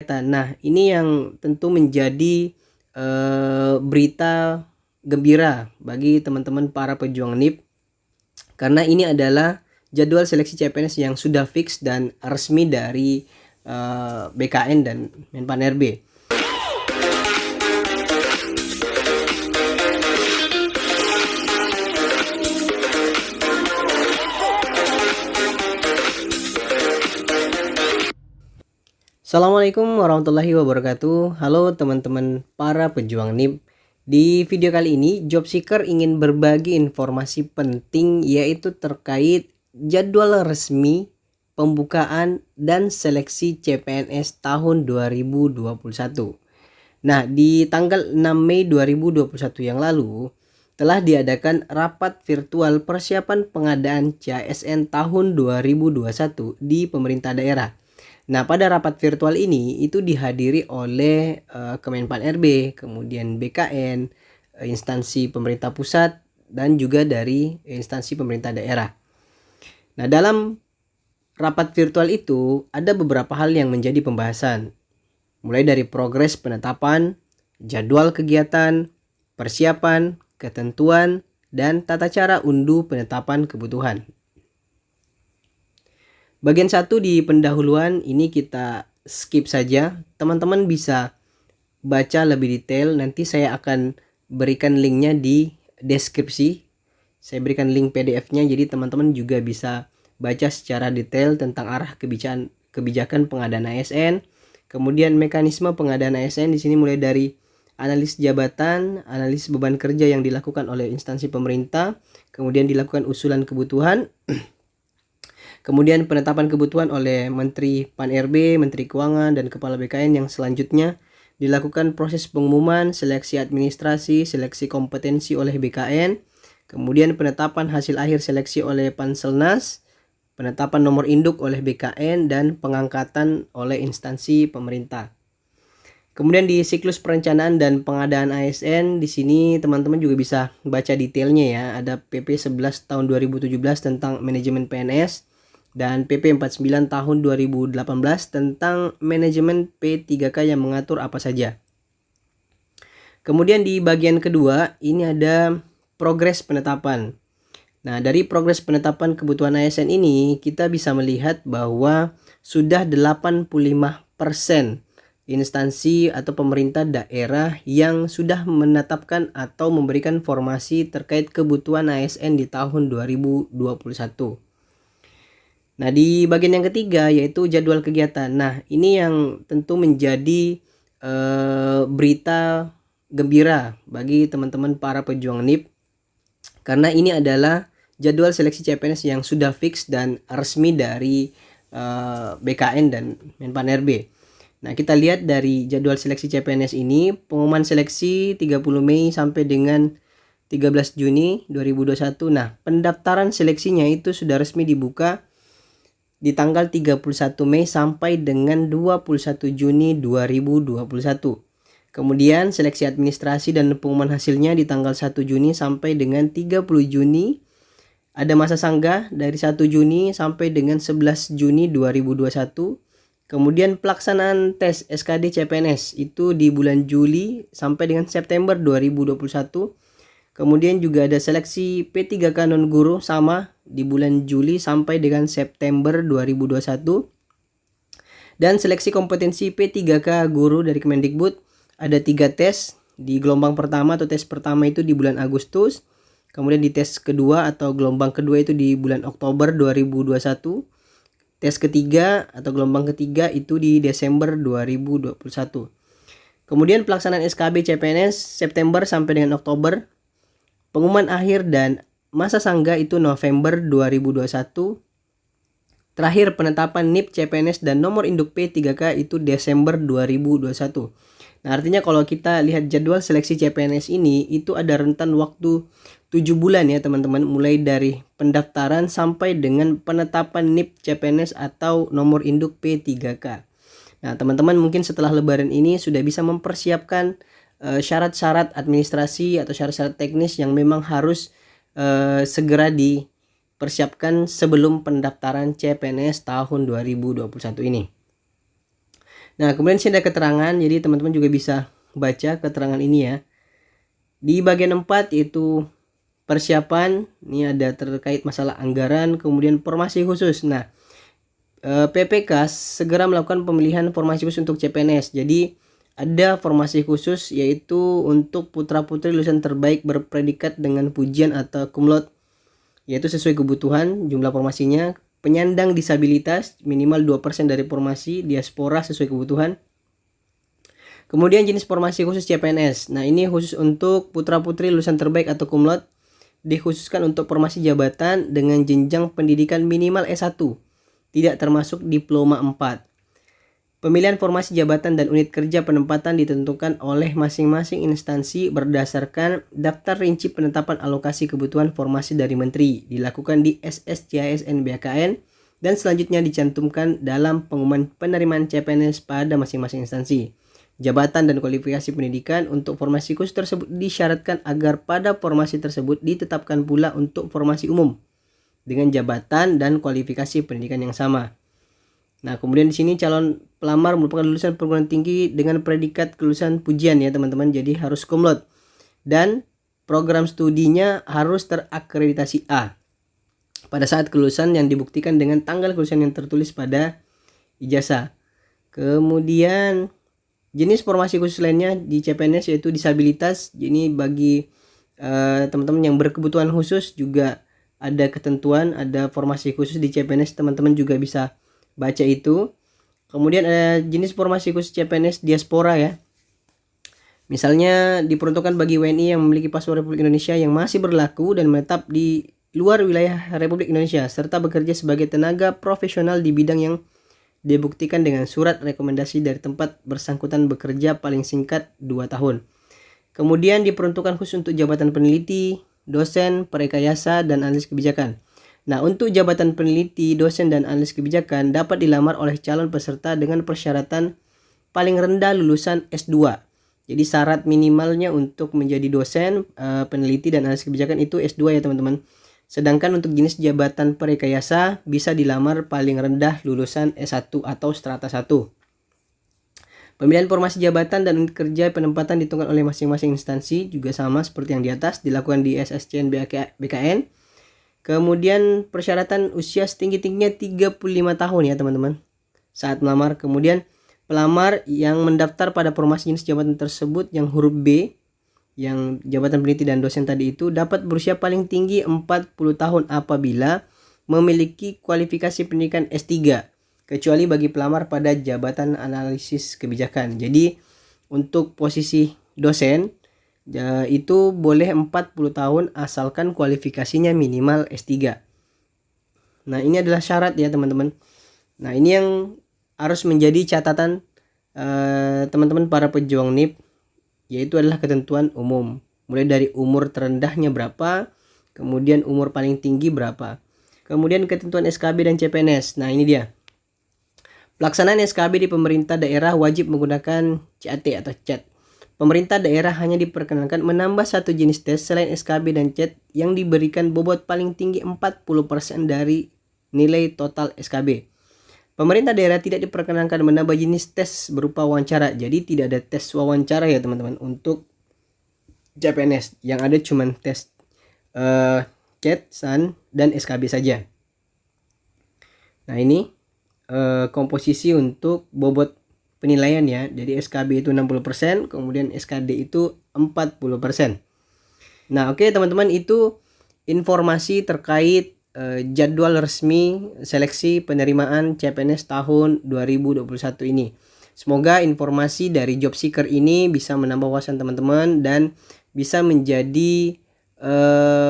kegiatan. Nah, ini yang tentu menjadi berita gembira bagi teman-teman para pejuang NIP, karena ini adalah jadwal seleksi CPNS yang sudah fix dan resmi dari BKN dan Menpan RB. Assalamualaikum warahmatullahi wabarakatuh. Halo teman-teman para pejuang NIP. Di video kali ini, Job Seeker ingin berbagi informasi penting, yaitu terkait jadwal resmi pembukaan dan seleksi CPNS tahun 2021. Nah, di tanggal 6 Mei 2021 yang lalu, telah diadakan rapat virtual persiapan pengadaan CASN tahun 2021 di pemerintah daerah. Nah, pada rapat virtual ini itu dihadiri oleh Kemenpan RB, kemudian BKN, instansi pemerintah pusat, dan juga dari instansi pemerintah daerah. Nah, dalam rapat virtual itu ada beberapa hal yang menjadi pembahasan, mulai dari progres penetapan, jadwal kegiatan, persiapan, ketentuan, dan tata cara unduh penetapan kebutuhan. Bagian 1 di pendahuluan ini kita skip saja. Teman-teman bisa baca lebih detail. Nanti saya akan berikan linknya di deskripsi. Saya berikan link PDF-nya, jadi teman-teman juga bisa baca secara detail tentang arah kebijakan pengadaan ASN. Kemudian mekanisme pengadaan ASN di sini mulai dari analis jabatan, analis beban kerja yang dilakukan oleh instansi pemerintah, kemudian dilakukan usulan kebutuhan. Kemudian penetapan kebutuhan oleh Menteri Pan RB, Menteri Keuangan, dan Kepala BKN, yang selanjutnya dilakukan proses pengumuman, seleksi administrasi, seleksi kompetensi oleh BKN, kemudian penetapan hasil akhir seleksi oleh Panselnas, penetapan nomor induk oleh BKN, dan pengangkatan oleh instansi pemerintah. Kemudian di siklus perencanaan dan pengadaan ASN, di sini teman-teman juga bisa baca detailnya ya. Ada PP 11 tahun 2017 tentang manajemen PNS, dan PP 49 tahun 2018 tentang manajemen P3K yang mengatur apa saja. Kemudian di bagian kedua ini ada progres penetapan. Nah, dari progres penetapan kebutuhan ASN ini kita bisa melihat bahwa sudah 85% instansi atau pemerintah daerah yang sudah menetapkan atau memberikan informasi terkait kebutuhan ASN di tahun 2021. Nah, di bagian yang ketiga yaitu jadwal kegiatan. Nah, ini yang tentu menjadi berita gembira bagi teman-teman para pejuang NIP, karena ini adalah jadwal seleksi CPNS yang sudah fix dan resmi dari BKN dan Menpan RB. Nah, kita lihat dari jadwal seleksi CPNS ini, pengumuman seleksi 30 Mei sampai dengan 13 Juni 2021. Nah, pendaftaran seleksinya itu sudah resmi dibuka di tanggal 31 Mei sampai dengan 21 Juni 2021. Kemudian seleksi administrasi dan pengumuman hasilnya di tanggal 1 Juni sampai dengan 30 Juni. Ada masa sanggah dari 1 Juni sampai dengan 11 Juni 2021. Kemudian pelaksanaan tes SKD CPNS itu di bulan Juli sampai dengan September 2021. Kemudian juga ada seleksi P3K non-guru sama di bulan Juli sampai dengan September 2021. Dan seleksi kompetensi P3K guru dari Kemendikbud ada 3 tes. Di gelombang pertama atau tes pertama itu di bulan Agustus. Kemudian di tes kedua atau gelombang kedua itu di bulan Oktober 2021. Tes ketiga atau gelombang ketiga itu di Desember 2021. Kemudian pelaksanaan SKB CPNS September sampai dengan Oktober. Pengumuman akhir dan masa sanggah itu November 2021. Terakhir penetapan NIP CPNS dan nomor induk P3K itu Desember 2021. Nah, artinya kalau kita lihat jadwal seleksi CPNS ini itu ada rentan waktu 7 bulan ya teman-teman, mulai dari pendaftaran sampai dengan penetapan NIP CPNS atau nomor induk P3K. Nah, teman-teman mungkin setelah lebaran ini sudah bisa mempersiapkan syarat-syarat administrasi atau syarat-syarat teknis yang memang harus segera dipersiapkan sebelum pendaftaran CPNS tahun 2021 ini. Nah, kemudian sini ada keterangan, jadi teman-teman juga bisa baca keterangan ini ya. Di bagian 4 yaitu persiapan, ini ada terkait masalah anggaran, kemudian formasi khusus. Nah, PPK segera melakukan pemilihan formasi khusus untuk CPNS. Jadi ada formasi khusus yaitu untuk putra-putri lulusan terbaik berpredikat dengan pujian atau cum laude, yaitu sesuai kebutuhan jumlah formasinya. Penyandang disabilitas minimal 2% dari formasi, diaspora sesuai kebutuhan. Kemudian jenis formasi khusus CPNS. Nah, ini khusus untuk putra-putri lulusan terbaik atau cum laude, dikhususkan untuk formasi jabatan dengan jenjang pendidikan minimal S1, tidak termasuk diploma 4. Pemilihan formasi jabatan dan unit kerja penempatan ditentukan oleh masing-masing instansi berdasarkan daftar rinci penetapan alokasi kebutuhan formasi dari Menteri, dilakukan di SSCISN BKN, dan selanjutnya dicantumkan dalam pengumuman penerimaan CPNS pada masing-masing instansi. Jabatan dan kualifikasi pendidikan untuk formasi khusus tersebut disyaratkan agar pada formasi tersebut ditetapkan pula untuk formasi umum dengan jabatan dan kualifikasi pendidikan yang sama. Nah, kemudian di sini calon pelamar merupakan lulusan perguruan tinggi dengan predikat kelulusan pujian ya teman-teman, jadi harus cum laude dan program studinya harus terakreditasi A pada saat kelulusan yang dibuktikan dengan tanggal kelulusan yang tertulis pada ijazah. Kemudian jenis formasi khusus lainnya di CPNS yaitu disabilitas. Ini bagi teman-teman yang berkebutuhan khusus juga ada ketentuan, ada formasi khusus di CPNS, teman-teman juga bisa baca itu. Kemudian ada jenis formasi khusus CPNS diaspora ya. Misalnya diperuntukkan bagi WNI yang memiliki paspor Republik Indonesia yang masih berlaku dan menetap di luar wilayah Republik Indonesia serta bekerja sebagai tenaga profesional di bidang yang dibuktikan dengan surat rekomendasi dari tempat bersangkutan bekerja paling singkat 2 tahun. Kemudian diperuntukkan khusus untuk jabatan peneliti, dosen, perekayasa, dan analis kebijakan. Nah, untuk jabatan peneliti, dosen, dan analis kebijakan dapat dilamar oleh calon peserta dengan persyaratan paling rendah lulusan S2. Jadi syarat minimalnya untuk menjadi dosen, peneliti, dan analis kebijakan itu S2 ya teman-teman. Sedangkan untuk jenis jabatan perekayasa bisa dilamar paling rendah lulusan S1 atau strata 1. Pemilihan formasi jabatan dan unit kerja penempatan ditentukan oleh masing-masing instansi juga sama seperti yang di atas, dilakukan di SSCN BKN. Kemudian persyaratan usia setinggi-tingginya 35 tahun ya teman-teman saat melamar. Kemudian pelamar yang mendaftar pada formasi jenis jabatan tersebut yang huruf B, yang jabatan peneliti dan dosen tadi itu, dapat berusia paling tinggi 40 tahun apabila memiliki kualifikasi pendidikan S3, kecuali bagi pelamar pada jabatan analisis kebijakan. Jadi untuk posisi dosen itu boleh 40 tahun asalkan kualifikasinya minimal S3. Nah, ini adalah syarat ya teman-teman. Nah, ini yang harus menjadi catatan teman-teman para pejuang NIP, yaitu adalah ketentuan umum. Mulai dari umur terendahnya berapa, kemudian umur paling tinggi berapa. Kemudian ketentuan SKB dan CPNS. Nah, ini dia. Pelaksanaan SKB di pemerintah daerah wajib menggunakan CAT atau CAT. Pemerintah daerah hanya diperkenankan menambah satu jenis tes selain SKB dan CAT yang diberikan bobot paling tinggi 40% dari nilai total SKB. Pemerintah daerah tidak diperkenankan menambah jenis tes berupa wawancara. Jadi tidak ada tes wawancara ya teman-teman untuk CPNS. Yang ada cuma tes CAT, SAN, dan SKB saja. Nah, ini komposisi untuk bobot penilaian ya. Jadi SKB itu 60%, kemudian SKD itu 40%. Nah, oke teman-teman, itu informasi terkait jadwal resmi seleksi penerimaan CPNS tahun 2021 ini. Semoga informasi dari job seeker ini bisa menambah wawasan teman-teman dan bisa menjadi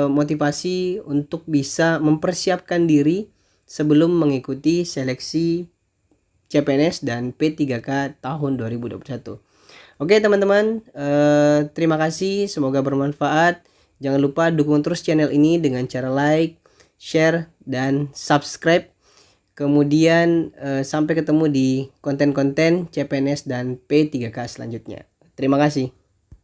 motivasi untuk bisa mempersiapkan diri sebelum mengikuti seleksi CPNS dan P3K tahun 2021. Oke teman-teman, terima kasih, semoga bermanfaat. Jangan lupa dukung terus channel ini dengan cara like, share, dan subscribe. Kemudian sampai ketemu di konten-konten CPNS dan P3K selanjutnya. Terima kasih.